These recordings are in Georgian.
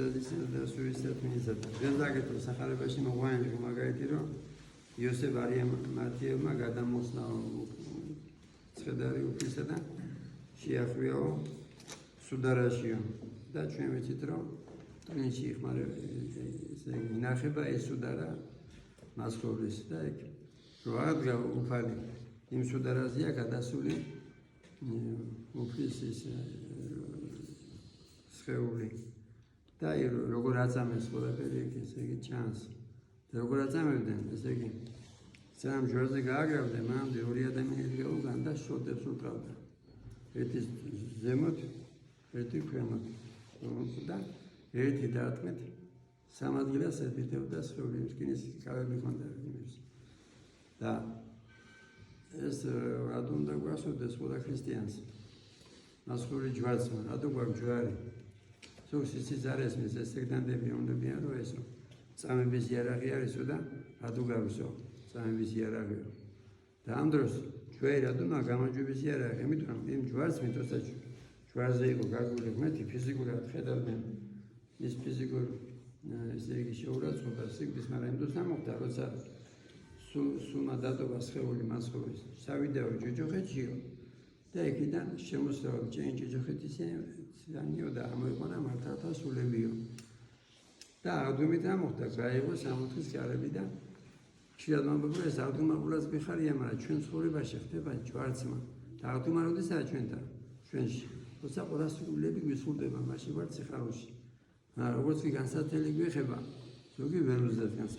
და სუიციდ მინისტრად. გენდაგეთო სახარებაში მოგვიანებით მაგალითი რომ იოსებ არიამათიევმა გადამოსნა ცხედარი უფლისა და შეახვიაო სუდარაშიო და ჩვენ ვიცით რომ ტვინში ინახება ეს სუდარა მასხოვრის და ეგ რო აღდგა უფალი იმ სუდარაზეა გადასული უფლის ის სხეული და როგორ აწამეს ყველაფერი ესე იგი ჩანს და როგორ აწამებდნენ ესე იგი სამ ჯვარზე გააგროვდნენ მანამდე ორი ადამიანი გაუგან და შორდებს უკრავდა ერთი ზემოთ ერთი ქვემოთ და ერთი დაატყვით სამ ადგილას ებირდებოდა სხეული რკინის კავები ჰქონდა იმის და ეს რატომ უნდა გვასწორდეს ყველა ქრისტიანს მასხოვრი ჯვარცმა რატო გვაქვს ჯვარი სულ არის მის ეს სეგდანტები უნდებიან რომ ესო წამების იარაღი არისო და რატო გავისო წამების იარაღიო და ამ დროს ჯვარი რატომ გამარჯვების იარაღი იმიტომ რომ იმ ჯვარს მიწოცა ჯვარზე იყო გაგული ღმერთი ფიზიკურად ხედავდნენ ის ფიზიკურ ესე იგი შეურაცხყოფა სიგდის მაგრამ იმ დროს ამოხდა როცა სულმა დატოვა სხეული მასხოვრის სავიდეო ჯოჯოხეთშიო და იქიდან შემოსროლა ჭეინჯოჯოხეთისიანიო და ამოიყვანა მართალთა სულებიო და აღდგომით ამოხდა გაიღო 60 კარები და ხშირად მომბობ ეს ავტომატურად მიხარია მაგრამ ჩვენ ცხოვრებაში ხდება ჯვარცმა და ავტომატურად როდესაც ჩვენთან ჩვენში როცა ყველა სულები გვისურდება მაშინ ვარ ციხაროში მაგრამ როგორც კი განსაცდელი გვეხება ზოგი ვერ უძლებს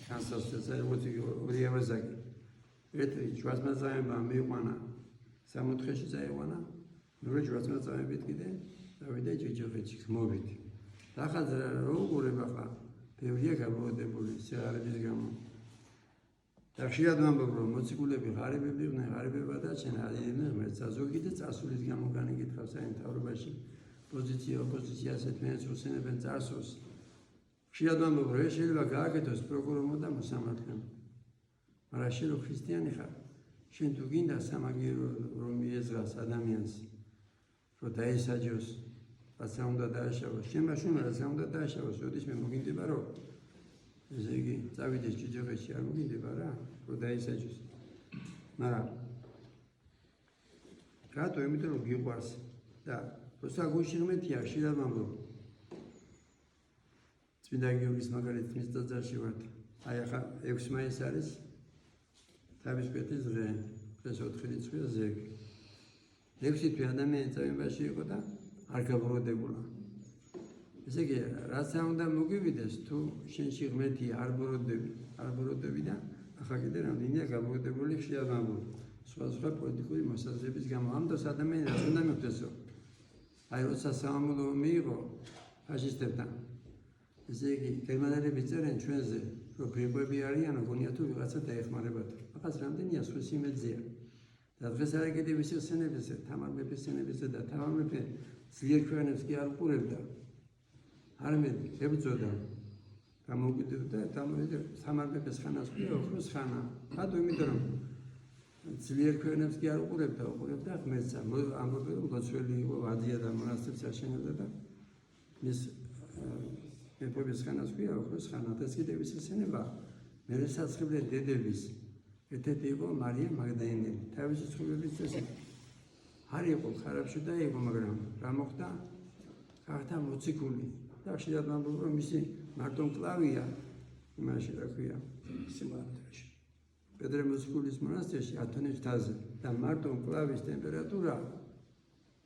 განსაცდელს როგორც ორი ავაზაკი ერთი ჯვარცმა წაება მიიყვანა 64-ში წაიყვანა მეორე ჯვარცმა წაებით კიდე დავიდა ჯოჯოხეთში ხმობით და ახლა როგორ ახლა ბევრია გამოდებული სიარების გამო და ხშირად ვამბობ რომ მოციქულები ღარიბები იყვნენ ღარიბება დაჩენა არიან ღმერთს ზოგი და წასulis გამო განეკითხავს აი მთავრობაში პოზიცია ოპოზიცია ასეთ მეც უსენებენ წარსულს ხშირად ვამბობ რომ შეიძლება გააკეთოს პროკურორმა და მოსამართლემ მაგრამ შენ რო ქრისტიანი ხარ შენ თუ გინდა სამაგიერო რომ მიეძღას ადამიანს რომ დაესაჯოს რაცა უნდა დააშავოს შენ მაშინ რაცა უნდა დააშავოს როდის მე მოგინდება რომ ესე იგი წავიდეს ჯოჯოხეთში არ მოგინდება რა რომ დაესაჯოს მაგრამ რატო იმიტომ რომ გიყვარს და როცა გულში ღმერთია ხშირად ვამბობ წმინდა გიორგის მაგალითად მის ტაძარში ვართ აი ახლა 6 მაისი არის თავისუფლების დღე დღეს 4 რიცხვია ზეგ 6 თვე ადამიანი წავებაში იყო და არ გაბროდებულა ესე იგი რაც უნდა მოგივიდეს თუ შენში ღმერთი არ ბროდები და ახლა კიდე რამდენია გაბროდებული ხშირად ვამბობ სხვა პოლიტიკური მოსაზრების გამო ამ დროს ადამიანი რაც უნდა მიხვდესო აი როცა სამამულო მიიღო ფაშისტებთან ესე იგი გერმანელები წერენ ჩვენზე რომ ბეღები არიანო გონია თუ ვიღაცა დაეხმარებათ ახაც რამდენია სხვისი მეძია და დღეს არა კიდე ვისი სცენებისა თამარ მეფის სცენებისა და თამარ მეფე ძლიერ ქვეყნებს კი არ უყურებდა არამედ ებრძოდა გამოგიდოდა თამარ მეფეს ხანას კი ოქროს ხანა რატო იმიტომ რომ ძლიერ ქვეყნებს კი არ უყურებდა ღმერთს ამბობდა რომ გოცველი იყო ვადია და მონასტერს აშენებდა და მის მეფობის ხანას ქვია ოქროს ხანა და კიდე ვის ესენება მე სასწრაფლე დედების ერთ-ერთი იყო მარია მაგდალენელი თავისი ცხოვრების წესი არ იყო ხარაბში და იყო მაგრამ რა მოხდა გახდა მოციქული და ხშირად ვამბობ რომ მისი მარტო მკლავია იმაში რა ქვია სიმართლეში პედრე მოციქულის მონასტერში ათონის მთაზე და მარტო მკლავის ტემპერატურა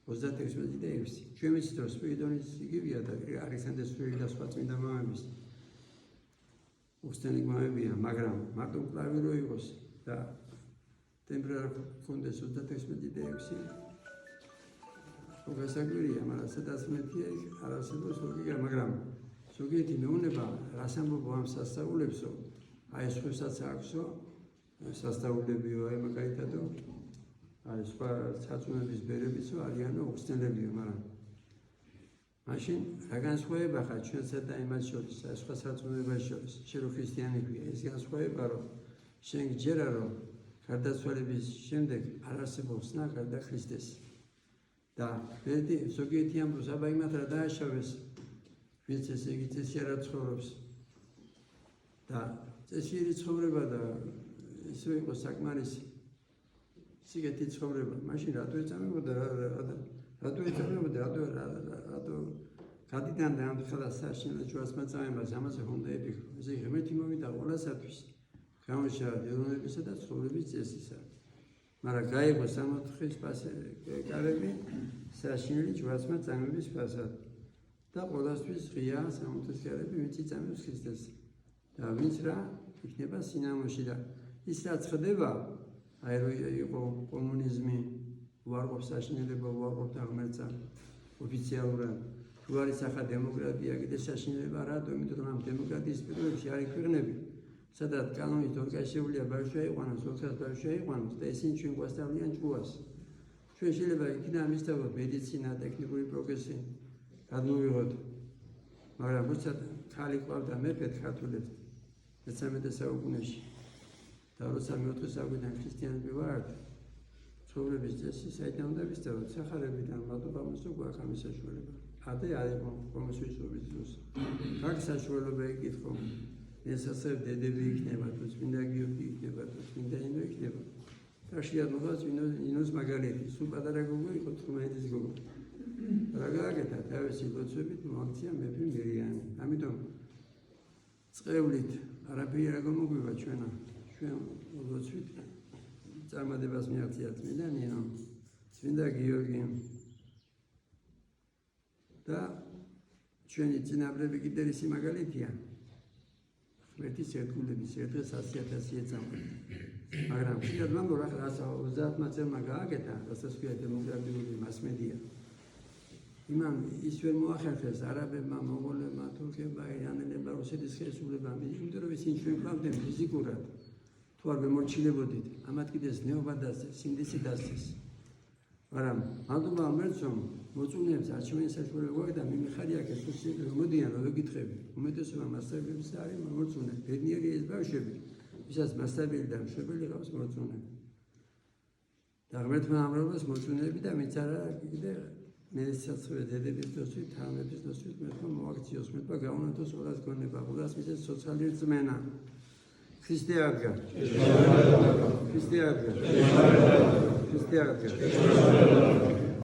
36-6 ჩვენ ვიცით რომ სპირიდონის იგივეა და ალექსანდრე სპირიდი და სხვა წმინდა მამების უხსნელი მამებია მაგრამ მარტო მკლავი რო იყოს და ტემპერატურა ქონდეს 36-6 უგასაგვირია მაგრამ სადაც მეტია არ არსებობს ლოგიკა მაგრამ ზოგიერთი მეუნება რას ამბობ ამ სასწაულებსო აი სხვასაც აქვსო სასწაულებიო აი მაგალითადო აი სხვა საწუნების ბერებიცო არიანო უხსნელებიო მაგრამ მაშინ რა განსხვავება ხარ ჩვენსა და იმას შორის აი სხვა საწუნებებს შორის შენ რო ქრისტიანი ვია ეს განსხვავება რომ შენ გჯერა რომ გარდაცვალების შემდეგ არ არსებობს ნაკრ და ქრისტეს და ერთი ზოგიერთი ამბობს აბა იმათ რა დააშავეს ვინც ესე იგი წესიერ ცხოვრობს და წესიერი ცხოვრება და ისე იყო საკმარისი სიგეთი ცხოვრება მაშინ რატო ეწამებოდა რატო გადიდან და ამ ხელა საშინელ ჯვარს მაწამებას ამაზე უნდა იფიქრო ესე იგი ღმერთი მოვიდა ყველასათვის გამოსჩა ეროვნებისა და ცხოვრების წესისა მაგრამ გაიგო 64-ის პასკარები საშინელი ჯვარს მაწამების ფასად და ყველასთვის ღია 64-ის პასკარები ვინც იწამებს ქრისტეს და ვინც რა იქნება სინამოში და ის რაც ხდება აი რო იყო კომუნიზმი უარყოფს საშინელება უარყოფს ღმერთსა ოფიციალურად თუ არის ახლა დემოკრატია კიდე საშინელება რატო იმიტომ რომ ამ დემოკრატიის პირობებში არის ქვეყნები სადაც კანონით ორგანიზებულია ბავშვი აიყვანოს ოქროს ბავშვი აიყვანოს და ისინი ჩვენ გვასწავლიან ჭუას ჩვენ შეიძლება იქიდან მისდევოთ მედიცინა ტექნიკური პროგრესი გადმოვიღოთ მაგრამ როცა ხალი ყავდა მეფეთ ქართულებს მე-13 საუკუნეში და როცა მე-4 საუკუნიდან ქრისტიანები ვართ ცხოვრების წესი საიდან უნდა ვისწავლოთ სახარებიდან მადლობამოსო გვაქვს ამის საშუალება ადე აიყო კომისიის დროს აქ საშუალება იკითხო ესასებ დედები იქნება თუ წმინდა გიორგი იქნება თუ წმინდა ინო იქნება და შეადმოღაც ინოს მაგალითი სულ პატარა გოგო იყო 15-ის გოგო რა გააკეთა თავისი ლოცვებით მოაქცია მეფე მირიანი ამიტომ წყევლით არაფერი არ გამოგვივა ჩვენ ლოცვით წარმატებას მიაღწია წმინდა ნინო წმინდა გიორგი და ჩვენი წინაპრები კიდევ ისე მაგალითია ღმერთის ერთგულების ერთ-ერთ 100,000 ეწამყვეთ მაგრამ შეიძლება მანდ რა 30 წელმა გააკეთა რასაც ქვია დემოკრატიული მასმედია იმან ის ვერ მოახერხეს არაბებმა მონღოლებმა თურქებმა ირანელებმა რუსეთის ხელისუფლებამ იმიტომ რომ ისინი ჩვენ გვყავდნენ ფიზიკურად თუ არ ვემორჩილებოდით ამათ კიდე ზნეობა დასწეს სინდისი დასწეს მაგრამ მადლობა ღმერთსომ მოწუნეებს არჩევანის საშუალება და მიმიხარია ქრისტიანები რომოდიან რომ ვეკითხები უმეტესობა მასწავლებლების არის მოწუნე ბედნიერი ეს ბავშვები ვისაც მასწავლებელი და მშობელი ყავს მოწუნე და ღმერთმა ამრობას მოწუნეები და მეც არა კიდე მენეცაცვე დედების დოსვით თამების დოსვით მეთქო მოაქციოს მეთქო გაუნათოს ყველას გონება ყველას მისცეს სოციალური რწმენა ქრისტე აღდგა ქრისტე აღდგა ქრისტე აღდგა